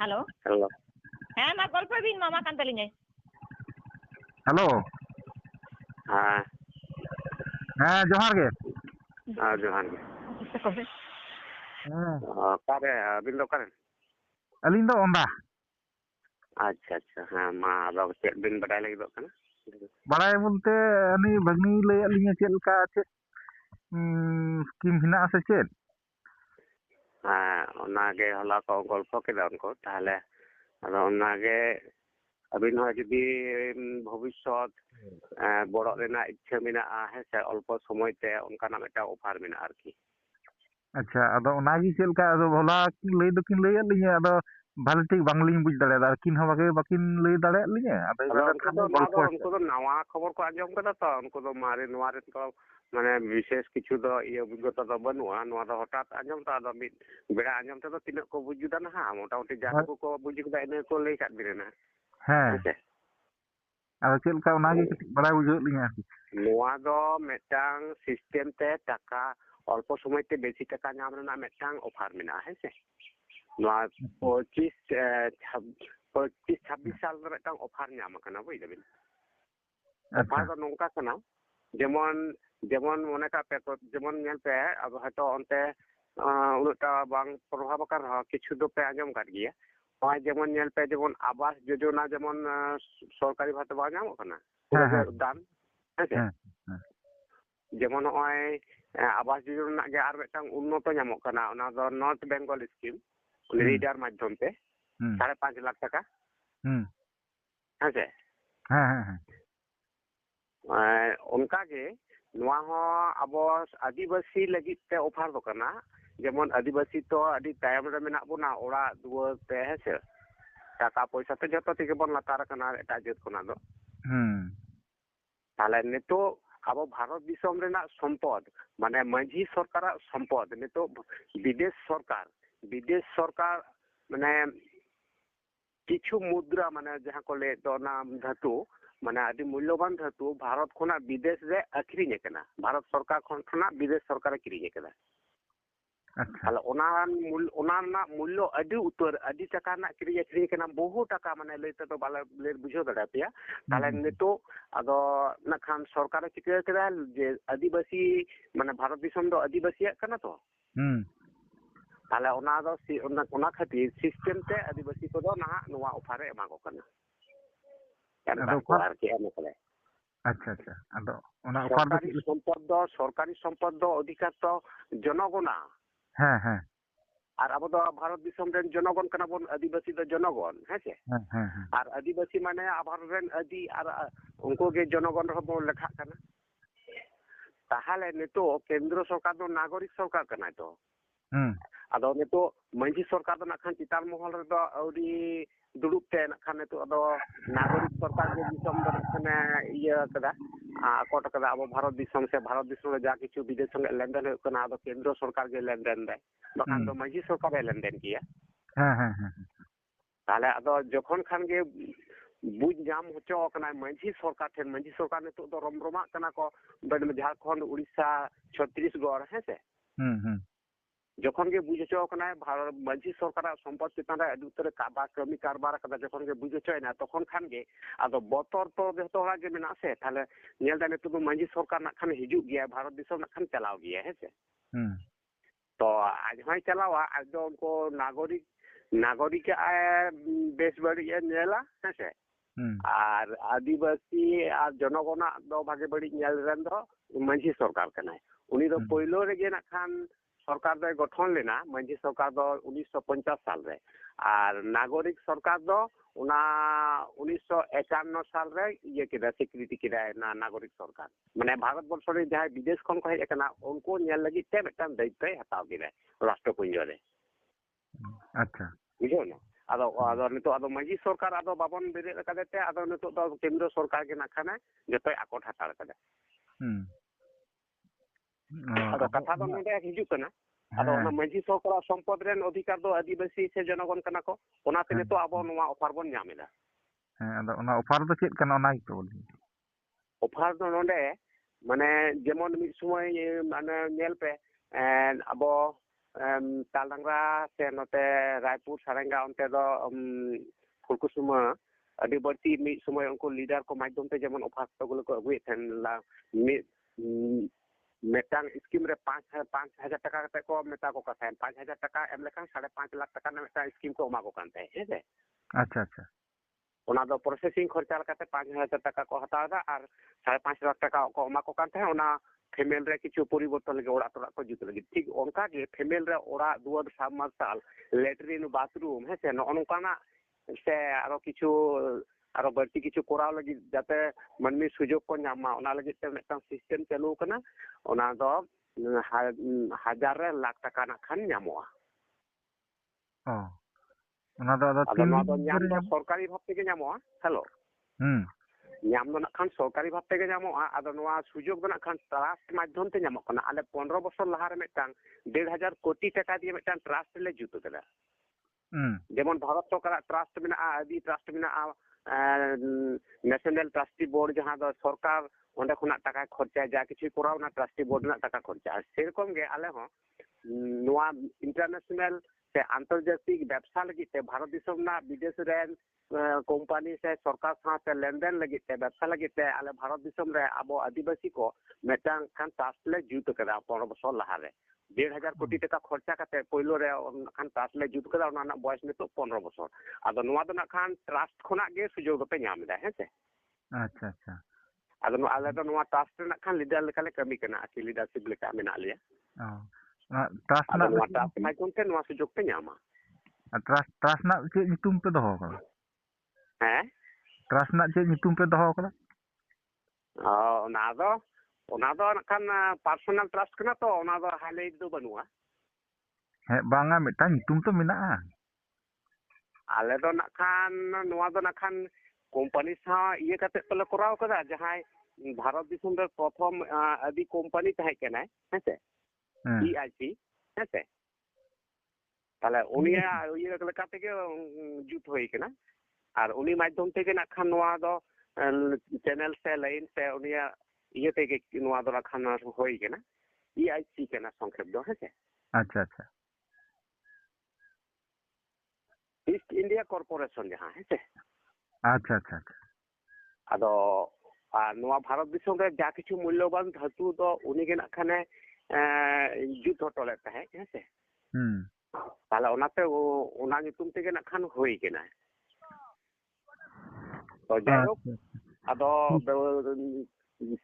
Hello hello হ্যাঁ মা গল্প বিন মামা কান তালিᱧ হ্যালো হ্যাঁ হ্যাঁ ᱡᱚᱦᱟᱨ ᱜᱮ ᱡᱚᱦᱟᱨ ᱜᱮ ᱦᱮᱸ ᱚᱠᱟᱨᱮ ᱟᱹᱵᱤᱱ ᱫᱚ ᱚᱠᱟᱨᱮ ᱟᱹᱞᱤᱧ ᱫᱚ ᱚᱸᱰᱟ ᱟᱪᱪᱷᱟ ᱟᱪᱪᱷᱟ ᱦᱮᱸ ᱢᱟ ᱟᱫᱚ ᱪᱮᱫ ᱵᱤᱱ ᱵᱟᱰᱟᱭ ᱞᱟᱹᱜᱤᱫᱚᱜ ᱠᱟᱱᱟ ᱵᱟᱲᱟᱭ ᱵᱚᱞᱛᱮ ᱩᱱᱤ ᱵᱷᱟᱹᱜᱱᱤ ᱞᱟᱹᱭᱟᱫ ᱞᱤᱧᱟ ᱪᱮᱫ ᱞᱮᱠᱟ ᱪᱮᱫ ᱥᱠᱤᱢ ᱦᱮᱱᱟᱜ ᱟᱥᱮ ᱪᱮᱫ ᱦᱮᱸ ᱚᱱᱟᱜᱮ ᱦᱚᱞᱟ ᱠᱚ ᱜᱚᱞᱯᱷᱚ ᱠᱮᱫᱟ ᱩᱱᱠᱩ ᱛᱟᱦᱞᱮ ᱟᱫᱚ ᱚᱱᱟᱜᱮ ᱟᱹᱵᱤᱱ ᱦᱚᱸ ᱡᱩᱫᱤ ᱵᱷᱚᱵᱤᱥᱥᱚᱛ ᱵᱚᱲᱚᱜ ᱨᱮᱱᱟᱜ ᱤᱪᱪᱷᱟᱹ ᱢᱮᱱᱟᱜᱼᱟ ᱦᱮᱸᱥᱮ ᱚᱞᱯᱚ ᱥᱚᱢᱚᱭ ᱛᱮ ᱚᱱᱠᱟᱱᱟᱜ ᱢᱤᱫᱴᱟᱝ ᱚᱯᱷᱟᱨ ᱢᱮᱱᱟᱜᱼᱟ ᱟᱨᱠᱤ ᱟᱪᱪᱷᱟ ᱟᱫᱚ ᱚᱱᱟᱜᱮ ᱪᱮᱫ ᱞᱮᱠᱟ ᱟᱫᱚ ᱦᱚᱞᱟ ᱞᱟᱹᱭ ᱫᱚᱠᱤᱱ ᱞᱟᱹᱭᱟᱫ ᱞᱤᱧᱟ ᱟᱫᱚ ᱵᱷᱟᱞᱤ ᱴᱷᱤᱠ ᱵᱟᱝᱞᱤᱧ ᱵᱩᱡ ᱫᱟᱲᱮᱭᱟᱫᱟ ᱟᱹᱠᱤᱱ ᱦᱚᱸ ᱵᱟᱹᱠᱤᱱ ᱞᱟᱹᱭ ᱫᱟᱲᱮᱭᱟᱫ ᱞᱤᱧᱟ ᱟᱫᱚ ᱩᱱᱠᱩ ᱫᱚ ᱱᱟᱣᱟ ᱠᱷᱚᱵᱚᱨ ᱠᱚ ᱟᱸᱡᱚᱢ ᱠᱟᱫᱟ ᱛᱚ ᱩᱱᱠᱩ ᱫᱚ ᱢᱟᱨᱮ ᱱᱚᱣᱟ ᱨᱮ ᱛᱚ ᱢᱟᱱᱮ ᱵᱤᱥᱮᱥ ᱠᱤᱪᱷᱩ ᱫᱚ ᱚᱵᱷᱤᱜᱽᱜᱚᱛᱟ ᱫᱚ ᱵᱟᱹᱱᱩᱜᱼᱟ ᱱᱚᱣᱟ ᱫᱚ ᱦᱚᱴᱟᱛ ᱟᱸᱡᱚᱢ ᱛᱚ ᱟᱫᱚ ᱢᱤᱫ ᱵᱮᱲᱟ ᱟᱸᱡᱚᱢ ᱛᱮᱫᱚ ᱛᱤᱱᱟᱹᱜ ᱠᱚ ᱵᱩᱡ ᱡᱩᱫᱟ ᱱᱟᱦᱟᱜ ᱢᱚᱴᱟᱢᱩᱴᱤ ᱡᱟ ᱴᱩᱠᱩ ᱠᱚ ᱵᱩᱡ ᱠᱮᱫᱟ ᱤᱱᱟᱹ ᱠᱚ ᱞᱟᱹᱭ ᱠᱟᱫ ᱵᱤᱱᱟ ᱱᱟᱦᱟᱜ ᱦᱮᱸ ᱦᱮᱸᱥᱮ ᱟᱫᱚ ᱪᱮᱫ ᱞᱮᱠᱟ ᱚᱱᱟᱜᱮ ᱠᱟᱹᱴᱤᱡ ᱵᱟᱲᱟᱭ ᱵᱩᱡᱷᱟᱹᱣᱮᱫ ᱞᱤᱧᱟ ᱟᱨᱠᱤ ᱱᱚᱣᱟ ᱫᱚ ᱢᱤᱫᱴᱟᱝ ᱥᱤᱥᱴᱮᱢ ᱛᱮ ᱴᱟᱠᱟ ᱚᱞᱯᱚ ᱥᱚᱢᱚᱭ ᱛᱮ ᱵᱮᱥᱤ ᱴᱟᱠᱟ ᱧᱟᱢ ᱨᱮᱱᱟᱜ ᱢᱤᱫᱴᱟᱝ ᱚᱯᱷᱟᱨ ᱢᱮᱱᱟᱜᱼᱟ ᱦᱮᱸᱥᱮ ᱱᱚᱣᱟ 25-26 ᱥᱟᱞ ᱨᱮ ᱢᱤᱫᱴᱟᱝ ᱚᱯᱷᱟর ᱧᱟᱢ ᱟᱠᱟᱱᱟ ᱵᱩঝ ᱫᱟᱵᱤᱱ ᱚᱯᱷᱟর ᱫᱚ ᱱᱚᱝᱠᱟ ᱠᱟᱱᱟ যেমন মনে কাপ পে যেমন ᱧᱮᱞ ᱯᱮ ᱟᱫᱚ ᱦᱚᱭᱛᱚ ᱚᱱᱛᱮ উনাটা বাং প্রভাব আকার কিছু তো পে আঁজᱚᱢ কাট গিয়া নয় যেমন ᱧᱮᱞ পে যেমন আবাস যোজনা যেমন সরকারি ভাতা বাং ᱧᱟᱢᱚᱜ ᱠᱟᱱᱟ দান হ্যাঁ যেমন নয় আবাস যোজনা গে আর মিদটাং উন্নত ᱧᱟᱢᱚᱜ ᱠᱟᱱᱟ ᱚᱱᱟ ᱫᱚ নর্থ বেঙ্গল স্কিম রিডার মাধ্যম তে 5.5 লাখ টাকা হ্যাঁ হ্যাঁ ᱚᱱᱠᱟᱜᱮ ᱱᱚᱣᱟ ᱦᱚᱸ ᱟᱵᱚ ᱟᱹᱫᱤᱵᱟᱹᱥᱤ ᱞᱟᱹᱜᱤᱫ ᱛᱮ ᱚᱯᱷᱟᱨ ᱫᱚ ᱠᱟᱱᱟ ᱡᱮᱢᱚᱱ ᱟᱹᱫᱤᱵᱟᱹᱥᱤ ᱛᱚ ᱟᱹᱰᱤ ᱛᱟᱭᱚᱢ ᱨᱮ ᱢᱮᱱᱟᱜ ᱵᱚᱱᱟ ᱚᱲᱟᱜ ᱫᱩᱣᱟᱹᱨ ᱛᱮ ᱦᱮᱸᱥᱮ ᱴᱟᱠᱟ ᱯᱚᱭᱥᱟ ᱛᱮ ᱡᱚᱛᱚ ᱛᱮᱜᱮ ᱵᱚᱱ ᱞᱟᱛᱟᱨ ᱟᱠᱟᱱᱟ ᱮᱴᱟᱜ ᱡᱟᱹᱛ ᱠᱷᱚᱱᱟᱜ ᱫᱚ ᱛᱟᱦᱞᱮ ᱱᱤᱛᱚᱜ ᱟᱵᱚ ᱵᱷᱟᱨᱚᱛ ᱫᱤᱥᱚᱢ ᱨᱮᱱᱟᱜ ᱥᱚᱢᱯᱚᱫ ᱢᱟᱱᱮ ᱢᱟᱹᱡᱷᱤ ᱥᱚᱨᱠᱟᱨᱟᱜ ᱥᱚᱢᱯᱚᱫ ᱱᱤᱛᱚᱜ ᱵᱤᱫᱮশ ᱥᱚᱨᱠᱟর মানে কিছু মুদ্রা মানে যাহা কো লে তো নাম ধাতু মানে আদি মূল্যবান ধাতু ভারত খোনা বিদেশ রে আখরিᱧ ᱠᱟᱱᱟ ভারত সরকার খোনা বিদেশ সরকারে কিরিᱧ ᱠᱟᱫᱟ তাহলে ᱚᱱᱟ ᱨᱮᱱᱟᱜ ᱢᱩᱞᱞᱚ ᱟᱹᱰᱤ ᱩᱛᱟᱹᱨ ᱟᱹᱰᱤ ᱴᱟᱠᱟ ᱨᱮᱱᱟᱜ ᱠᱤᱨᱤᱧ ᱟᱹᱠᱷᱨᱤᱧ ᱠᱟᱱᱟ ᱵᱚᱦᱩ ᱴᱟᱠᱟ ᱢᱟᱱᱮ ᱞᱟᱹᱭ ᱛᱮᱫᱚ ᱵᱟᱞᱮ ᱵᱩᱡᱷᱟᱹᱣ ᱫᱟᱲᱮ ᱯᱮᱭᱟ ᱛᱟᱦᱞᱮ ᱱᱤᱛᱚᱜ ᱟᱫᱚ ᱱᱟᱠᱷᱟᱱ ᱥᱚᱨᱠᱟᱨᱮ ᱪᱤᱠᱟᱹ ᱠᱮᱫᱟ ᱡᱮ ᱟᱹᱫᱤᱵᱟᱹᱥᱤ ᱢᱟᱱᱮ ᱵᱷᱟᱨᱚᱛ ᱫᱤᱥᱚᱢ ᱫᱚ ᱟᱹᱫᱤᱵᱟᱹᱥᱤᱭᱟᱜ ᱠᱟᱱᱟ ᱛᱚ তাহলে ᱚᱱᱟ ᱫᱚ ᱚᱱᱟ ᱠᱷᱟᱹᱛᱤᱨ ᱥᱤᱥᱴᱮᱢ তে আদিবাসী ᱠᱚᱫᱚ ᱱᱟᱦᱟᱜ ᱱᱚᱣᱟ ᱚᱯᱷᱟᱨ ᱮ ᱮᱢᱟ ᱠᱚ ᱠᱟᱱᱟ ᱟᱨᱠᱤ ᱮᱢ ᱠᱟᱫᱟ আচ্ছা আচ্ছা আদᱚ ᱚᱱᱟ ᱚᱯᱷᱟর ᱫᱚ সরকারি সম্পদ ᱫᱚ অধিকার তো জনগণাᱜ হ্যাঁ হ্যাঁ আর আবো তো ভারত দিশম রেন জনগণ কানা বন আদিবাসী ᱫᱚ জনগণ হ্যাঁ আর আদিবাসী মানে আভার রেন আদি আর উনকো গে জনগণ ᱨᱮᱦᱚᱸ ᱵᱚᱱ লেখাᱜ ᱠᱟᱱᱟ তাহলে নিতোᱜ কেন্দ্র সরকার ᱫᱚ নাগরিক সরকার ᱠᱟᱱᱟᱭ ᱛᱚ ᱟᱫᱚ ᱱᱤᱛᱚᱜ ᱢᱟᱹᱡᱷᱤ ᱥᱚᱨᱠᱟর ᱫᱚ ᱱᱟᱜ ᱠᱷᱟᱱ ᱪᱮᱛᱟᱱ ᱢᱚᱦᱚᱞ ᱨᱮᱫᱚ ᱟᱹᱣᱨᱤ ᱫᱩᱲᱩᱵ ᱛᱮ ᱱᱟᱜ ᱠᱷᱟᱱ ᱱᱤᱛᱚᱜ ᱫᱚ ᱱᱟᱜᱚᱨᱤক ᱥᱚᱨᱠᱟর ᱜᱮ ᱫᱤᱥᱚᱢ ᱫᱚ ᱱᱟᱜ ᱠᱷᱟᱱ ᱤᱭᱟᱹ ᱠᱟᱫᱟ ᱟᱠᱚᱴ ᱠᱟᱫᱟ ᱟᱵᱚ ᱵᱷᱟᱨᱚᱛ ᱫᱤᱥᱚᱢ ᱥᱮ ᱵᱷᱟᱨᱚᱛ ᱫᱤᱥᱚᱢ ᱨᱮ ᱡᱟ ᱠᱤᱪᱷᱩ ᱵᱤᱫᱮশ ᱥᱚᱸᱜᱮ ᱞᱮᱱᱫᱮᱱ ᱦᱩᱭᱩᱜ ᱠᱟᱱᱟ ᱟᱫᱚ ᱠᱮন্দ্র সরকার ᱜᱮ ᱞᱮᱱᱫᱮᱱ ᱫᱟᱭ ᱵᱟᱠᱷᱟᱱ ᱫᱚ ᱢᱟᱹᱡᱷᱤ ᱥᱚᱨᱠᱟᱨ ᱮ ᱞᱮᱱᱫᱮᱱ ᱜᱮᱭᱟ তাহলে ᱟᱫᱚ ᱡᱚᱠᱷᱚᱱ ᱠᱷᱟᱱ ᱜᱮ বুঝ ᱧᱟᱢ ᱦᱚᱪᱚ ᱠᱟᱱᱟᱭ ᱢᱟᱹᱡᱷᱤ ᱥᱚᱨᱠᱟর ᱴᱷᱮᱱ ᱢᱟᱹᱡᱷᱤ ᱥᱚᱨᱠᱟর ᱱᱤᱛᱚᱜ ᱫᱚ ᱨᱚᱢᱨᱚᱢᱟᱜ ᱠᱟᱱᱟ ᱠᱚ ঝাড়খণ্ড উড়িষ্যা ছত্তিশগড় ᱦᱮᱸᱥᱮ যখন গে বুঝ হচᱚ ᱠᱟᱱᱟᱭ ভারত মাঝি সরকারাᱜ সম্পদ চিতান রে আᱹᱰᱤ ᱩᱛᱟᱹᱨ কামি কারবার ᱠᱟᱫᱟ যখন গে বুঝ হচᱚᱭᱱᱟ তখন খান গে ᱟᱫᱚ ᱵᱚᱛᱚᱨ ᱛᱚ ᱡᱚᱛᱚ ᱦᱚᱲᱟᱜ ᱜᱮ ᱢᱮᱱᱟᱜ ᱥᱮ ᱛᱟᱦᱞᱮ ᱧᱮᱞ ᱫᱟ ᱱᱤᱛᱚᱜ ᱫᱚ ᱢᱟᱹᱡᱷᱤ ᱥᱚᱨᱠᱟর ᱱᱟᱜ ᱠᱷᱟᱱ ᱦᱤᱡᱩᱜ ᱜᱮᱭᱟ ᱵᱷᱟᱨᱚᱛ ᱫᱤᱥᱚᱢ ᱱᱟᱜ ᱠᱷᱟᱱ ᱪᱟᱞᱟᱣ ᱜᱮᱭᱟ ᱦᱮᱸᱥᱮ ᱛᱚ ᱟᱡ ᱦᱚᱸᱭ ᱪᱟᱞᱟᱣᱟ ᱟᱡ ᱫᱚ ᱩᱱᱠᱩ নাগরিকায় বেশ বাড়িয়ে ᱧᱮᱞᱟ ᱦᱮᱸᱥᱮ আর আদিবাসী আর জনগণাᱜ ᱫᱚ ᱵᱷᱟᱜᱮ ᱵᱟᱹᱲᱤᱡ ᱧᱮᱞ ᱨᱮᱱ ᱫᱚ ᱢᱟᱹᱡᱷᱤ ᱥᱚᱨᱠᱟর ᱠᱟᱱᱟᱭ ᱩᱱᱤ ᱫᱚ ᱯᱳᱭᱞᱳ ᱨᱮᱜᱮ ᱱᱟᱜ ᱠᱷᱟᱱ সরকার ᱫᱚᱭ গঠন ᱞᱮᱱᱟ ᱢᱟᱹᱡᱷᱤ সরকার ᱫᱚ 1950 সাল রে আর নাগরিক সরকার ᱫᱚ ᱚᱱᱟ 1951 সাল রে ইয়ে কেদা স্বীকৃতি কেদা না নাগরিক সরকার মানে ভারত বর্ষ রে যাহাই বিদেশ ᱠᱷᱚᱱ ᱠᱚ ᱦᱮᱡ ᱟᱠᱟᱱᱟ ᱩᱱᱠᱩ ᱧᱮᱞ ᱞᱟᱹᱜᱤᱫ ᱛᱮ ᱢᱤᱫᱴᱟᱝ ᱫᱟᱭᱤᱛᱛᱚᱭ ᱦᱟᱛᱟᱣ ᱠᱮᱫᱟ ᱨᱟᱥᱴᱨᱚᱯᱩᱧᱡᱚ ᱨᱮ আচ্ছা বুঝো না ᱟᱫᱚ ᱱᱤᱛᱚᱜ ᱟᱫᱚ ᱢᱟᱹᱡᱷᱤ ᱥᱚᱨᱠᱟর ᱟᱫᱚ ᱵᱟᱵᱚᱱ ᱵᱮᱨᱮᱫ ᱟᱠᱟᱫᱟ ᱛᱮ ᱟᱫᱚ ᱱᱤᱛᱚᱜ ᱫᱚ ᱠᱮন্দ্র সরকার ᱜᱮ ᱱᱟᱜ ᱠᱷᱟᱱ ᱡᱚᱛᱚᱭ ᱟᱠᱚᱴ ᱦᱟᱛᱟᱲ ᱠᱟᱫᱟ ᱟᱫᱚ ᱠᱟᱛᱷᱟ ᱫᱚ ᱱᱚᱰᱮ ᱦᱤᱡᱩᱜ ᱠᱟᱱᱟ ᱟᱫᱚ ᱚᱱᱟ ᱢᱟᱹᱡᱷᱤ ᱥᱚᱨᱠᱟᱨᱟᱜ ᱥᱚᱢᱯᱚᱫ ᱨᱮᱱ ᱚᱫᱷᱤᱠᱟর ᱫᱚ ᱟᱹᱫᱤᱵᱟᱹᱥᱤ ᱥᱮ ᱡᱚᱱᱚᱜᱚᱱ ᱠᱟᱱᱟ ᱠᱚ ᱚᱱᱟᱛᱮ ᱱᱤᱛᱚᱜ ᱟᱵᱚ ᱱᱚᱣᱟ ᱚᱯᱷᱟᱨ ᱵᱚᱱ ᱧᱟᱢ ᱮᱫᱟ ᱟᱫᱚ ᱚᱱᱟ ᱚᱯᱷᱟᱨ ᱫᱚ ᱪᱮᱫ ᱠᱟᱱᱟ ᱚᱱᱟ ᱜᱮᱛᱚ ᱵᱚᱞᱮ ᱚᱯᱷᱟᱨ ᱫᱚ ᱱᱚᱰᱮ ᱢᱟᱱᱮ ᱡᱮᱢᱚᱱ ᱢᱤᱫ ᱥᱚᱢᱚᱭ ᱢᱟᱱᱮ ᱧᱮᱞ ᱯᱮ ᱟᱵᱚ तालडांगरा से नोते रायपुर सारेंगा उनते दो फुलकुसुमा अभी बढ़ती मिड समय उनको लीडर को माध्यम से जेमन ऑफिस तो गुलो को अगुए थन ला मिड मेटांग स्कीम रे 5,000 टका कते को मेटा को कथान 5,000 टका एम लेखा 5.5 लाख टका ने मेटा स्कीम को एमा को कानते है से अच्छा अच्छा ओना दो प्रोसेसिंग खर्चा लकाते 5,000 टका को हतादा और 5.5 लाख टका को एमा को कानते ओना फेमेल रे किछु परिवर्तन लगे ओड़ा तोड़ा को जुत लगे ठीक ओनका के फेमेल रे ओड़ा दुआर सबमर्साल लेट्रिन बाथरूम है से नोनकाना से आरो किछु आरो बढ़ती किछु कोराव लगी जाते मनमी सुजोग को नामा ओना लगी ते मेटा सिस्टम चालू कना ओना दो 1,000 लाख टका ना खान नामोआ ओ ओना दो आदो नोआ दो नाम दो सरकारी भाव तेगे नामोआ हेलो नाम दो ना खान सरकारी भाव तेगे नामोआ आदो नोआ सुजोग दो ना खान ट्रस्ट माध्यम ते नामो कना आले 15 बछर लहा रे मेटा 1,500 कोटी टका दिए मेटा ट्रस्ट ले जुत कदा जेमन भारत सरकार ट्रस्ट में आदि ट्रस्ट में नेशनल ट्रस्टी बोर्ड जहां दो सरकार ओंडे खुना टका खर्चा जा किछु कोराव ना ट्रस्टी बोर्ड ना टका खर्चा सेरकम गे आले हो नोआ इंटरनेशनल से अंतर्जातिक व्यवसाय लगी ते भारत दिसम ना विदेश रेन कंपनी से सरकार साथे लेनदेन लगी ते व्यवसाय लगी ते आले भारत दिसम रे आबो आदिवासी को मेटांग खान ट्रस्ट ले जुत करा 15 बछर लहा रे 1,500 कोटी टका खर्चा करते पहिलो रे खान ट्रस्ट ले जुत कदा ओना ना बयस में तो 15 बछर आदो नोआ दो ना खान ट्रस्ट खोना गे सुजोग पे नाम दा है से अच्छा अच्छा आदो नो आले दो नोआ ट्रस्ट ना खान लीडर लेका ले कमी कना कि लीडरशिप लेका मेना लिया ट्रस्ट आदो ना नोआ ट्रस्ट माध्यम ते नोआ सुजोग पे नामा ट्रस्ट ना चे नितुम पे दोहो कदा हैं ट्रस्ट ना चे नितुम पे दोहो कदा ओना दो ना खान पर्सनल ट्रस्ट कना तो ओना दो हाईलाइट दो बनुआ है बांगा मिटा नितुम तो मिना आले दो ना खान नोआ दो ना खान कंपनी सा ये कते तले कराव कदा जहां भारत दिसम रे प्रथम आदि कंपनी तहे केना हेसे ईआईसी हेसे ताले उनिया ये लेका तेगे जुत होई केना और उनी माध्यम तेगे ना खान नोआ दो चैनल से लाइन से उनिया ये तेगे नोआ दो ना खान होई केना ईआईसी केना संक्षेप दो हेसे अच्छा अच्छा ईस्ट इंडिया कॉर्पोरेशन जहां हेसे अच्छा अच्छा आदो नोआ भारत दिसम रे जा किछु मूल्यवान धातु तो उनी के ना खाने जुत होटले तहे हेसे ताले ओनाते ओना नितुम तेगे ना खान होई केना तो जायो आदो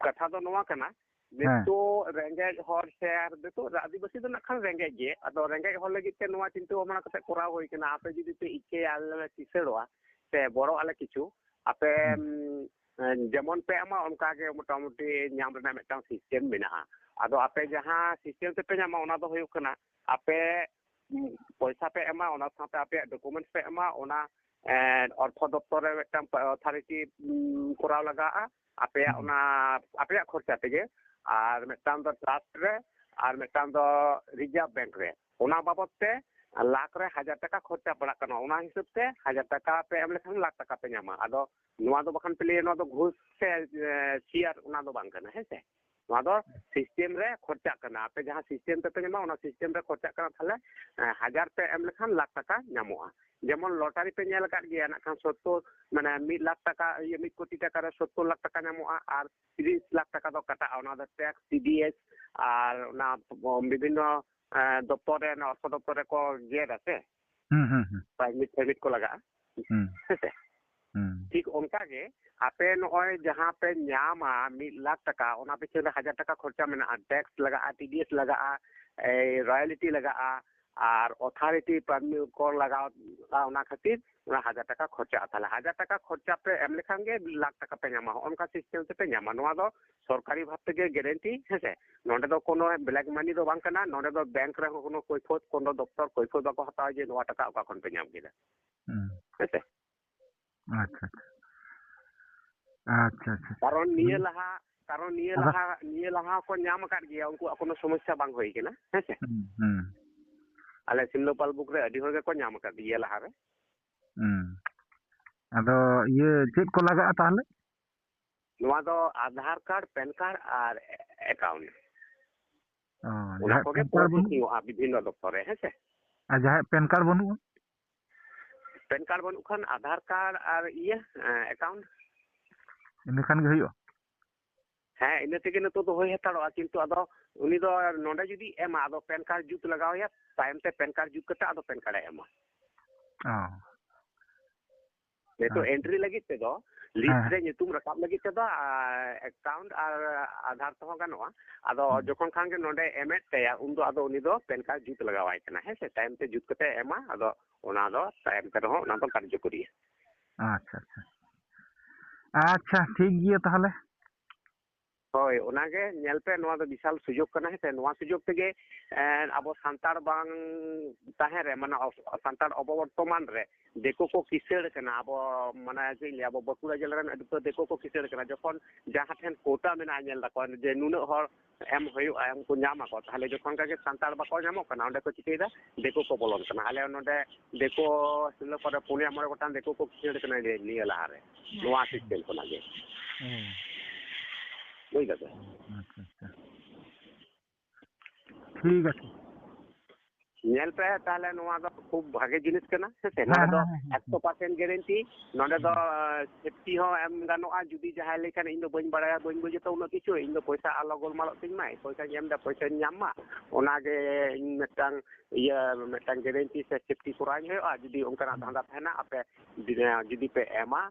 कथा दो नोआ कना नितो रेंगे हर शेयर देतो आदिवासी दो ना खान रेंगे जे आदो रेंगे हर लगी ते नोआ चिंता भावना कते कोरा होई केना आपे जदी पे इके आले किसेड़वा से बड़ो आले किछु आपे जेमन पे एमा उनका के मोटामुटी नाम रेना मेटा सिस्टम मेना आदो आपे जहां सिस्टम से पे नामा ओना दो होयो कना आपे पैसा पे एमा ओना साथे आपे डॉक्यूमेंट्स पे एमा ओना अर्थ दप्तर रे मेटा अथॉरिटी कोराव लगा आपे ओना आपे खर्चा तेगे और मेटान दो ट्रस्ट रे और मेटान दो रिजर्व बैंक रे ओना बाबत ते लाख रे 1,000 टका खर्चा पड़ा कना ओना हिसाब से 1,000 टका पे एम लेखन लाख टका पे नामा आदो नोआ दो बखन पे नोआ दो घुस से शेयर ओना दो बांग कना है से नोआ दो सिस्टम रे खर्चा कना पे जहां सिस्टम पे नामा ओना सिस्टम रे खर्चा कना थाले 1,000 पे एम लेखन लाख टका नामोआ जेमन लॉटरी पे नेल काट गया ना खान 70 माने 1 लाख टका ये 1 कोटी टका रे 70 लाख टका नामोआ और 30 लाख टका दो कटा ओना दो टैक्स सीडीएस और ना विभिन्न दप्तर रे ना अर्थ दप्तर रे को गेर आसे प्राइवेट को लगा ठीक उनका के आपे नय जहां पे नामा 1 लाख टका ओना पे 1,000 टका खर्चा में टैक्स लगा टीडीएस लगा रॉयल्टी लगा और अथॉरिटी परमिट को लगा ओना खातिर 1,000 टका खर्चा ताले 1,000 टका खर्चा पे एम लेखान गे 1 लाख टका पे नामा उनका सिस्टम से पे नामा नोआ दो सरकारी भाव ते गारंटी हेसे नोंडे दो कोनो ब्लैक मनी दो बांग कना नोंडे दो बैंक रे कोनो कैफोत कोनो दफ्तर कैफोत बको हता जे नोआ टका ओका खन पे नाम गेला हेसे अच्छा अच्छा कारण निये लहा को नाम काट गया उनको कोनो समस्या बांग होई केना हेसे आले सिमलोपाल बुक रे अडी होगे को नाम काट दिया लहा रे आदो ये चेक को लगा ताले नोआ दो आधार कार्ड पैन कार्ड और अकाउंट ᱚ ᱚᱱᱟ ᱡᱟᱦᱟᱸᱭᱟᱜ ᱠᱚᱜᱮ ᱯᱮᱱ ᱠᱟর্ড ᱵᱟᱹᱱᱩᱜ ᱯᱨᱚᱥᱮᱥᱤᱝᱚᱜᱼᱟ ᱵᱤᱵᱷᱤᱱᱱᱚ ᱫᱚᱯᱛᱚᱨ ᱨᱮ ᱦᱮᱸᱥᱮ। আর যাহার প্যান কার্ড বানুᱜᱼᱟ ᱯᱮᱱ ᱠᱟᱨᱰ ᱵᱟᱹᱱᱩᱜ ᱠᱷᱟᱱ ᱟᱫᱷᱟᱨ ᱠᱟᱨᱰ ᱟᱨ ᱮᱠᱟউন্ট ᱤᱱᱟᱹᱠᱷᱟᱱ ᱜᱮ ᱦᱩᱭᱩᱜᱼᱟ। ᱦᱮᱸ ᱤᱱᱟᱹ ᱛᱮᱜᱮ ᱱᱤᱛᱚᱜ ᱫᱚ ᱦᱩᱭ ᱦᱟᱛᱟᱲᱚᱜᱼᱟ ᱠᱤᱱᱛᱩ ᱟᱫᱚ ᱩᱱᱤ ᱫᱚ ᱱᱚᱰᱮ ᱡᱩᱫᱤ ᱮᱢᱟ ᱟᱫᱚ ᱯᱮᱱ ᱠᱟᱨᱰ ᱡᱩᱛ ᱞᱟᱜᱟᱣᱮᱭᱟ ᱛᱟᱭᱚᱢ ᱛᱮ ᱯᱮᱱ ᱠᱟᱨᱰ ᱡᱩᱛ ᱠᱟᱛᱮ ᱟᱫᱚ ᱯᱮᱱ ᱠᱟᱨᱰ ᱮ ᱮᱢᱟ। ᱚ ᱱᱤᱛᱚᱜ ᱟᱪᱪᱷᱟ। ᱮন্ট্রি ᱞᱟᱹᱜᱤᱫ ᱛᱮᱫᱚ ᱞᱤᱥᱴ ᱨᱮ ᱧᱩᱛᱩᱢ ᱨᱟᱠᱟᱵ ᱞᱟᱹᱜᱤᱫ ᱛᱮᱫᱚ ᱮᱠᱟউন্ট ᱟᱨ ᱟᱫᱷᱟᱨ ᱛᱮᱦᱚᱸ ᱜᱟᱱᱚᱜᱼᱟ ᱟᱫᱚ ᱡᱚᱠᱷᱚᱱ ᱠᱷᱟᱱ ᱜᱮ ᱱᱚᱰᱮ ᱮᱢᱮᱫ ᱛᱟᱭᱟ ᱩᱱᱫᱚ ᱟᱫᱚ ᱩᱱᱤ ᱫᱚ ᱯᱮᱱ ᱠᱟᱨᱰ ᱡᱩᱛ ᱞᱟᱜᱟᱣᱟᱭ ᱠᱟᱱᱟ ᱦᱮᱸᱥᱮ ᱛᱟᱭᱚᱢ তে ᱡᱩᱛ ᱠᱟᱛᱮ ᱮᱢᱟ ᱟᱫᱚ ᱚᱱᱟ ᱫᱚ ᱛᱟᱭᱚᱢ ᱛᱮ ᱨᱮᱦᱚᱸ ᱚᱱᱟ ᱫᱚ ᱠᱟর্যকরᱤᱭᱟ। আচ্ছা আচ্ছা আচ্ছা ঠিক গিয়ে তাহলে ᱦᱳᱭ ᱚᱱᱟᱜᱮ ᱧᱮᱞ ᱯᱮ ᱱᱚᱣᱟ ᱫᱚ ᱵᱤᱥᱟᱞ ᱥᱩᱡᱳᱜᱽ ᱠᱟᱱᱟ ᱦᱮᱸᱥᱮ ᱱᱚᱣᱟ ᱥᱩᱡᱳᱜᱽ ᱛᱮᱜᱮ ᱟᱵᱚ ᱥᱟᱱᱛᱟᱲ ᱵᱟᱝ ᱛᱟᱦᱮᱸ ᱨᱮ ᱢᱟᱱᱮ ᱥᱟᱱᱛᱟᱲ ᱚᱵᱚᱵᱚᱨᱛᱚᱢᱟᱱ ᱨᱮ ᱫᱤᱠᱩ ᱠᱚ ᱠᱤᱥᱟᱹᱲ ᱠᱟᱱᱟ ᱟᱵᱚ ᱢᱟᱱᱮ ᱪᱮᱫ ᱤᱧ ᱞᱟᱹᱭᱟ ᱟᱵᱚ ᱵᱟᱸᱠᱩᱲᱟ ᱡᱮᱞᱟ ᱨᱮᱱ ᱫᱤᱠᱩ ᱠᱚ ᱠᱤᱥᱟᱹᱲ ᱠᱟᱱᱟ ᱡᱚᱠᱷᱚᱱ ᱡᱟᱦᱟᱸ ᱴᱷᱮᱱ ᱠᱳᱴᱟ ᱢᱮᱱᱟᱜᱼᱟ ᱧᱮᱞ ᱫᱟᱠᱚ ᱡᱮ ᱱᱩᱱᱟᱹᱜ ᱦᱚᱲ ᱮᱢ ᱦᱩᱭᱩᱜᱼᱟ ᱩᱱᱠᱩ ᱧᱟᱢᱟᱠᱚ ᱛᱟᱦᱚᱞᱮ ᱡᱚᱠᱷᱚᱱ ᱜᱮ ᱥᱟᱱᱛᱟᱲ ᱵᱟᱠᱚ ᱧᱟᱢᱚᱜ ᱠᱟᱱᱟ ᱚᱸᱰᱮ ᱠᱚ ᱪᱤᱠᱟᱹᱭᱮᱫᱟ ᱫᱤᱠᱩ ᱠᱚ ᱵᱚᱞᱚᱱ ᱠᱟᱱᱟ ᱟᱞᱮ ᱱᱚᱰᱮ ᱫᱤᱠᱩ ᱥᱤᱞᱟᱹ ᱠᱚᱨᱮ 4-5 ᱜᱚᱴᱟᱝ ᱫᱤᱠᱩ ᱠᱚ ᱠᱤᱥᱟᱹᱲ ᱠᱟᱱᱟ ᱱᱤᱭᱟᱹ ᱞᱟᱦᱟᱨᱮ ᱱᱚᱣᱟ ᱥᱤᱥᱴᱮᱢ ᱠᱷᱚᱱᱟᱜ ᱜᱮ ᱵᱩᱡ ᱫᱟᱯᱮ আচ্ছা আচ্ছা ঠিক আছে ᱧᱮᱞ ᱯᱮ ᱛᱟᱦᱚᱞᱮ ᱱᱚᱣᱟ ᱫᱚ ᱠᱷᱩᱵ ᱵᱷᱟᱜᱮ ᱡᱤᱱᱤস ᱠᱟᱱᱟ ᱦᱮᱸᱥᱮ ᱦᱮᱸ ᱱᱚᱰᱮ ᱫᱚ ᱦᱮᱸ ᱦᱮᱸ 100% গ্যারেন্টি ᱱᱚᱰᱮ ᱫᱚ সেফটি ᱦᱚᱸ ᱮᱢ ᱜᱟᱱᱚᱜᱼᱟ ᱡᱩᱫᱤ ᱡᱟᱦᱟᱸᱭ ᱞᱮᱠᱷᱟᱱ ᱤᱧ ᱫᱚ ᱵᱟᱹᱧ ᱵᱟᱲᱟᱭᱟ ᱵᱟᱹᱧ ᱵᱩᱡᱽ ᱛᱚ ᱩᱱᱟᱹᱜ ᱠᱤᱪᱷᱩ ᱤᱧ ᱫᱚ ᱯᱚᱭᱥᱟ ᱟᱞᱚ ᱜᱳᱞᱢᱟᱞᱚᱜ ᱛᱤᱧ ᱢᱟ ᱯᱚᱭᱥᱟᱧ ᱮᱢ ᱮᱫᱟ ᱯᱚᱭᱥᱟᱧ ᱧᱟᱢ ᱢᱟ ᱚᱱᱟᱜᱮ ᱤᱧ ᱢᱤᱫᱴᱟᱝ গ্যারেন্টি ᱥᱮ সেফটি ᱠᱚᱨᱟᱣ ᱦᱩᱭᱩᱜᱼᱟ ᱡᱩᱫᱤ ᱚᱱᱠᱟᱱᱟᱜ ᱫᱷᱟᱸᱫᱟ ᱛᱟᱦᱮᱱᱟ ᱟᱯᱮ ᱡᱩᱫᱤ ᱯᱮ ᱮᱢᱟ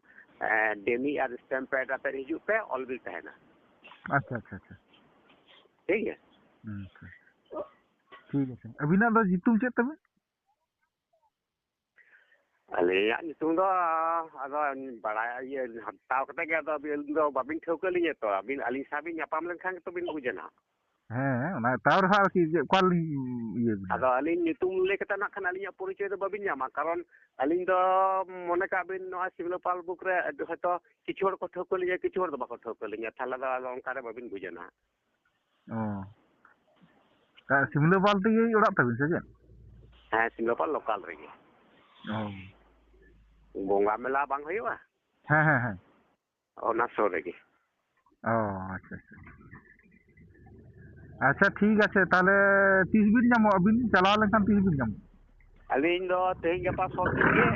ᱰᱮᱢᱤ ᱟᱨ ᱥᱴᱮᱢᱯ ᱯᱮᱰ ᱟᱛᱮ ᱦᱤᱡᱩᱜ ᱯᱮ ᱚᱞᱵᱤᱞ ᱛᱟᱦᱮᱱᱟ আচ্ছা আচ্ছা আচ্ছা ᱴᱷᱤᱠ ᱜᱮᱭᱟ আচ্ছা ঠিক আছে ᱟᱹᱵᱤᱱᱟᱜ ᱫᱚ ᱧᱩᱛᱩᱢ ᱪᱮᱫ ᱛᱟᱵᱤᱱ ᱟᱹᱞᱤᱧᱟᱜ ᱧᱩᱛᱩᱢ ᱫᱚ ᱟᱫᱚ ᱵᱟᱲᱟᱭ ᱦᱟᱛᱟᱣ ᱠᱟᱛᱮ ᱜᱮ ᱟᱫᱚ ᱟᱹᱵᱤᱱ ᱫᱚ ᱵᱟᱵᱤᱱ ᱴᱷᱟᱹᱣᱠᱟᱹ ᱞᱤᱧᱟᱹ ᱛᱚ ᱟᱹᱵᱤᱱ ᱟᱹᱞᱤᱧ ᱥᱟᱶ ᱵᱤᱱ ᱧᱟᱯᱟᱢ ᱞᱮᱱᱠᱷᱟᱱ ᱜᱮᱛᱚ ᱵᱤᱱ ᱵᱩᱡᱟ ᱱᱟᱦᱟᱜ ᱦᱮᱸ ᱚᱱᱟ ᱛᱟᱣ ᱨᱮᱦᱚᱸ ᱟᱨᱠᱤ ᱚᱠᱟ ᱞᱤᱧ ᱤᱭᱟᱹ ᱵᱤᱱᱟ ᱟᱫᱚ ᱟᱹᱞᱤᱧ ᱧᱩᱛᱩᱢ ᱞᱟᱹᱭ ᱠᱟᱛᱮ ᱱᱟᱜ ᱠᱷᱟᱱ ᱟᱹᱞᱤᱧᱟᱜ ᱯᱚᱨᱤᱪᱚᱭ ᱫᱚ ᱵᱟᱵᱤᱱ ᱧᱟᱢᱟ ᱠᱟᱨᱚᱱ ᱟᱹᱞᱤᱧ ᱫᱚ ᱢᱚᱱᱮ ᱠᱟᱜ ᱵᱤᱱ ᱱᱚᱣᱟ ᱥᱤᱢᱞᱟᱹᱯᱟᱞ ᱵᱩᱠ ᱨᱮ ᱦᱚᱭᱛᱳ ᱠᱤᱪᱷᱩ ᱦᱚᱲ ᱠᱚ ᱴᱷᱟᱹᱣᱠᱟᱹ ᱞᱤᱧᱟ ᱠᱤᱪᱷᱩ ᱦᱚᱲ ᱫᱚ ᱵᱟᱠᱚ ᱴᱷᱟᱹᱣᱠᱟᱹ ᱞᱤᱧᱟ ᱛᱟᱦᱚᱞᱮ ᱫᱚ ᱟᱫᱚ ᱚᱱᱠᱟ ᱨᱮ ᱵᱟᱵᱤᱱ ᱵᱩᱡᱟ ᱱᱟᱦᱟᱜ ᱚ ᱥᱤᱢᱞᱟᱹᱯᱟᱞ ᱛᱮᱜᱮ ᱚᱲᱟᱜ ᱛᱟᱵᱤᱱ ᱥᱮ ᱪᱮᱫ ᱦᱮᱸ ᱥᱤᱢᱞᱟᱹᱯᱟᱞ ᱞᱳᱠᱟᱞ ᱨᱮᱜᱮ ᱚ ᱵᱚᱸᱜᱟ ᱢᱮᱞᱟ ᱵᱟᱝ ᱦᱩᱭᱩᱜᱼᱟ ᱦᱮᱸ ᱦᱮᱸ ᱦᱮᱸ ᱚᱱᱟ ᱥᱩᱨ ᱨᱮᱜᱮ ও আচ্ছা আচ্ছা আচ্ছা ঠিক আছে তাহলে তিস বিন ᱧᱟᱢᱚᱜ ᱟᱹᱵᱤন ᱪᱟᱞᱟᱣ ᱞᱮᱱᱠᱷᱟᱱ ᱛᱤᱥ ᱵᱤᱱ ᱧᱟᱢᱚᱜ ᱟᱹᱞᱤᱧ ᱫᱚ ᱛᱮᱦᱮᱧ ᱜᱟᱯᱟ ᱥᱚᱵ ᱫᱤᱱ ᱜᱮ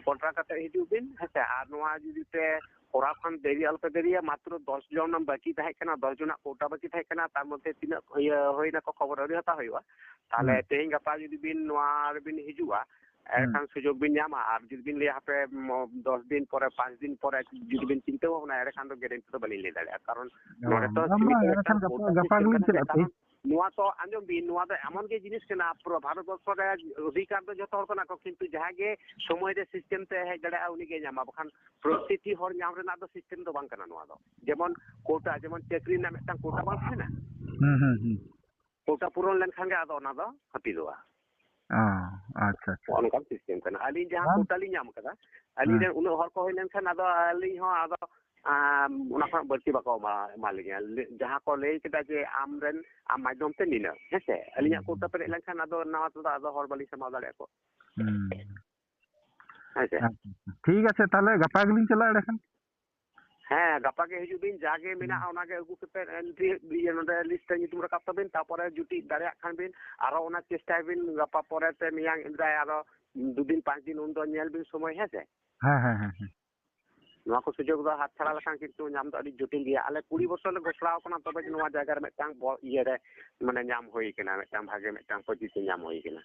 ᱠᱚᱱᱴᱨᱟᱠᱴ ᱠᱟᱛᱮ ᱦᱤᱡᱩᱜ ᱵᱤᱱ ᱦᱮᱸᱥᱮ ᱟᱨ ᱱᱚᱣᱟ ᱡᱩᱫᱤ ᱯᱮ ᱠᱚᱨᱟᱣ ᱠᱷᱟᱱ ᱫᱮᱨᱤ ᱟᱞᱚᱯᱮ ᱫᱮᱨᱤᱭᱟ ᱢᱟᱛᱨᱚ 10 জন ᱵᱟᱹᱠᱤ ᱛᱟᱦᱮᱸ ᱠᱟᱱᱟ 10 ᱡᱚᱱᱟᱜ ᱠᱳᱴᱟ ᱵᱟᱹᱠᱤ ᱛᱟᱦᱮᱸ ᱠᱟᱱᱟ ᱛᱟর মধ্যে ᱛᱤᱱᱟᱹᱜ ᱦᱩᱭᱱᱟᱠᱚ ᱠᱷᱚᱵᱚᱨ ᱟᱹᱣᱨᱤ ᱦᱟᱛᱟᱣ ᱦᱩᱭᱩᱜᱼᱟ ᱛᱟᱦᱚᱞᱮ ᱛᱮᱦᱮᱧ ᱜᱟᱯᱟ ᱡᱩᱫᱤ ᱵᱤᱱ ᱱᱚᱣᱟ ᱨᱮᱵᱤᱱ ᱦᱤᱡᱩᱜᱼᱟ ᱮᱱᱠᱷᱟᱱ সুযোগ ᱵᱤᱱ ᱧᱟᱢᱟ ᱟᱨ ᱡᱩᱫᱤ ᱵᱤᱱ ᱞᱟᱹᱭᱟ ᱦᱟᱯᱮ 10 ᱫᱤᱱ ᱯᱚᱨᱮ 5 ᱫᱤᱱ ᱯᱚᱨᱮ ᱡᱩᱫᱤ ᱵᱤᱱ ᱪᱤᱱᱛᱟᱹ ᱵᱷᱟᱵᱱᱟ ᱮᱸᱰᱮᱠᱷᱟᱱ ᱫᱚ ᱜᱮᱨᱮᱱᱴᱤ ᱫᱚ ᱵᱟᱹᱞᱤᱧ ᱞᱟᱹᱭ ᱫᱟᱲᱮᱭᱟᱜᱼᱟ ᱠᱟᱨᱚᱱ ᱱᱚᱰᱮ ᱛᱚ ᱥᱤᱢᱤᱛ ᱢᱤᱫᱴᱟᱝ ᱠᱳᱴᱟ ᱜᱟᱯᱟ ᱥᱤᱥᱴᱮᱢ ᱜᱮᱞᱤᱧ ᱠᱟᱱᱟ ᱥᱮ ᱪᱟᱞᱟᱜᱼᱟ ᱠᱟᱨᱚᱱ ᱱᱚᱣᱟ ᱛᱚ ᱟᱸᱡᱚᱢ ᱵᱤᱱ ᱱᱚᱣᱟ ᱫᱚ ᱮᱢᱚᱱ ᱜᱮ ᱡᱤᱱᱤস ᱠᱟᱱᱟ ᱯᱩᱨᱟᱹ ᱵᱷᱟᱨᱚᱛ ᱵᱚᱨᱥᱚ ᱨᱮ ᱚᱫᱷᱤᱠᱟর ᱫᱚ ᱡᱚᱛᱚ ᱦᱚᱲ ᱠᱟᱱᱟ ᱠᱚ ᱠᱤᱱᱛᱩ ᱡᱟᱦᱟᱸᱭ ᱜᱮ সময় ᱨᱮ ᱥᱤᱥᱴᱮᱢ তে ᱦᱮᱡ ᱫᱟᱲᱮᱭᱟᱜᱼᱟ ᱩᱱᱤ ᱜᱮ ᱧᱟᱢᱟ ᱵᱟᱠᱷᱟᱱ ᱯᱨᱚᱛᱤᱴᱤ ᱦᱚᱲ ᱧᱟᱢ ᱨᱮᱱᱟᱜ ᱫᱚ ᱥᱤᱥᱴᱮᱢ ᱫᱚ ᱵᱟᱝ ᱠᱟᱱᱟ ᱱᱚᱣᱟ ᱫᱚ ᱡᱮᱢᱚᱱ ᱠᱳᱴᱟ ᱡᱮᱢᱚᱱ ᱪᱟᱹᱠᱨᱤ ᱨᱮᱱᱟᱜ ᱢᱤᱫᱴᱟᱝ ᱠᱳᱴᱟ ᱵᱟᱝ ᱛᱟᱦᱮᱱᱟ ᱠᱳᱴᱟ ᱯᱩᱨᱚᱱ ᱞᱮᱱᱠᱷᱟᱱ ᱜᱮ ᱟᱫᱚ ᱚᱱᱟ ᱫᱚ ᱦᱟᱹᱯᱤᱫᱚᱜᱼᱟ ও আচ্ছা আচ্ছা ᱚᱱᱠᱟᱱ ᱥᱤᱥᱴᱮᱢ ᱠᱟᱱᱟ ᱟᱹᱞᱤᱧ ᱡᱟᱦᱟᱸ ᱠᱳᱴᱟ ᱞᱤᱧ ᱧᱟᱢ ᱟᱠᱟᱫᱟ ᱟᱹᱞᱤᱧ ᱨᱮᱱ ᱩᱱᱟᱹᱜ ᱦᱚᱲ ᱠᱚ ᱦᱩᱭ ᱞᱮᱱᱠᱷᱟᱱ ᱟᱫᱚ ᱟᱹᱞᱤᱧ ᱦᱚᱸ ᱟᱫᱚ ᱚᱱᱟ ᱠᱷᱚᱱᱟᱜ ᱵᱟᱹᱲᱛᱤ ᱵᱟᱠᱚ ᱮᱢᱟ ᱞᱤᱧᱟ ᱡᱟᱦᱟᱸ ᱠᱚ ᱞᱟᱹᱭ ᱠᱮᱫᱟ ᱡᱮ ᱟᱢ ᱢᱟᱫᱽᱫᱷᱚᱢ ᱛᱮ ᱱᱤᱱᱟᱹᱜ ᱦᱮᱸᱥᱮ ᱟᱹᱞᱤᱧᱟᱜ ᱠᱳᱴᱟ ᱯᱮᱨᱮᱡ ᱞᱮᱱᱠᱷᱟᱱ ᱟᱫᱚ ᱱᱟᱣᱟ ᱛᱮᱫᱚ ᱟᱫᱚ ᱦᱚᱲ ᱵᱟᱹᱞᱤᱧ ᱥᱟᱢᱵᱟᱣ ᱫᱟᱲᱮᱭᱟᱠᱚ ᱦᱮᱸᱥᱮ ঠিক আছে তাহলে ᱜᱟᱯᱟ ᱜᱮᱞᱤᱧ ᱪᱟᱞᱟᱜᱼᱟ ᱮᱸᱰᱮᱠᱷᱟᱱ ᱦᱮᱸ ᱜᱟᱯᱟ ᱜᱮ ᱦᱤᱡᱩᱜ ᱵᱤᱱ ᱡᱟᱜᱮ ᱢᱮᱱᱟᱜᱼᱟ ᱚᱱᱟᱜᱮ ᱟᱹᱜᱩ ᱠᱟᱛᱮ ᱱᱚᱰᱮ ᱞᱤᱥᱴ ᱨᱮ ᱧᱩᱛᱩᱢ ᱨᱟᱠᱟᱵ ᱛᱟᱵᱤᱱ ᱛᱟᱯᱚᱨᱮ ᱡᱩᱴᱤ ᱫᱟᱲᱮᱭᱟᱜ ᱠᱷᱟᱱ ᱵᱤᱱ ᱟᱨᱚ ᱚᱱᱟ ᱪᱮᱥᱴᱟᱭ ᱵᱤন ᱜᱟᱯᱟ ᱯᱚᱨᱮᱛᱮ ᱢᱮᱭᱟᱝ ᱮᱫᱨᱟᱭ ᱟᱨᱚ 2 দিন 5 দিন ᱩᱱᱫᱚ ᱧᱮᱞ ᱵᱤᱱ সময় ᱦᱮᱸᱥᱮ হ্যাঁ হ্যাঁ হ্যাঁ ᱱᱚᱣᱟ ᱠᱚ ᱥᱩᱡᱳᱜᱽ ᱫᱚ ᱦᱟᱛ ᱪᱷᱟᱲᱟ ᱞᱮᱠᱷᱟᱱ ᱠᱤᱱᱛᱩ ᱧᱟᱢ ᱫᱚ ᱟᱹᱰᱤ ᱡᱚᱴᱤᱞ ᱜᱮᱭᱟ ᱟᱞᱮ 20 বছর ᱞᱮ ᱜᱷᱳষণᱟ ᱟᱠᱟᱱᱟ ᱛᱚᱵᱮ ᱱᱚᱣᱟ ᱡᱟᱭᱜᱟ ᱨᱮ ᱢᱤᱫᱴᱟᱝ ᱤᱭᱟᱹᱨᱮ ᱢᱟᱱᱮ ᱧᱟᱢ ᱦᱩᱭ ᱟᱠᱟᱱᱟ ᱢᱤᱫᱴᱟᱝ ᱵᱷᱟᱜᱮ ᱢᱤᱫᱴᱟᱝ ᱯᱚᱡᱤᱥᱚᱱ ᱧᱟᱢ ᱦᱩᱭ ᱟᱠᱟᱱᱟ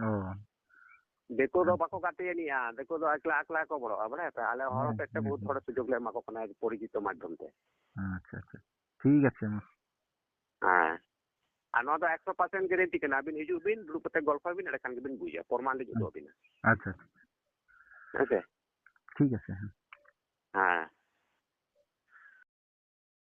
ও ᱫᱤᱠᱩ ᱫᱚ ᱵᱟᱠᱚ ᱜᱟᱛᱮᱭᱟᱱᱤᱡᱼᱟ ᱫᱤᱠᱩ ᱫᱚ ᱮᱠᱞᱟ ᱮᱠᱞᱟ ᱠᱚ ᱵᱚᱲᱚᱜᱼᱟ ᱵᱟᱲᱟᱭᱟᱯᱮ ᱟᱞᱮ ᱦᱚᱲ ᱦᱚᱛᱮᱡ ᱛᱮ ᱵᱚᱦᱩᱛ ᱦᱚᱲ ᱥᱩᱡᱳᱜᱽ ᱞᱮ ᱮᱢᱟ ᱠᱚ ᱠᱟᱱᱟ ᱯᱚᱨᱤᱪᱤᱛᱚ ᱢᱟᱫᱽᱫᱷᱚᱢ ᱛᱮ আচ্ছা আচ্ছা ঠিক আছে ᱦᱮᱸ ᱟᱨ ᱱᱚᱣᱟ ᱫᱚ 100% গ্যারেন্টি ᱠᱟᱱᱟ ᱟᱹᱵᱤᱱ ᱦᱤᱡᱩᱜ ᱵᱤᱱ ᱫᱩᱲᱩᱵ ᱠᱟᱛᱮ ᱜᱚᱞᱯᱷᱚᱭ ᱵᱤᱱ ᱮᱸᱰᱮᱠᱷᱟᱱ ᱜᱮᱵᱤᱱ ᱵᱩᱡᱟ ᱯᱨᱚᱢᱟᱱ ᱞᱤᱧ ᱩᱫᱩᱜ ᱟᱹᱵᱤᱱᱟ আচ্ছা ᱦᱮᱸᱥᱮ ঠিক আছে হ্যাঁ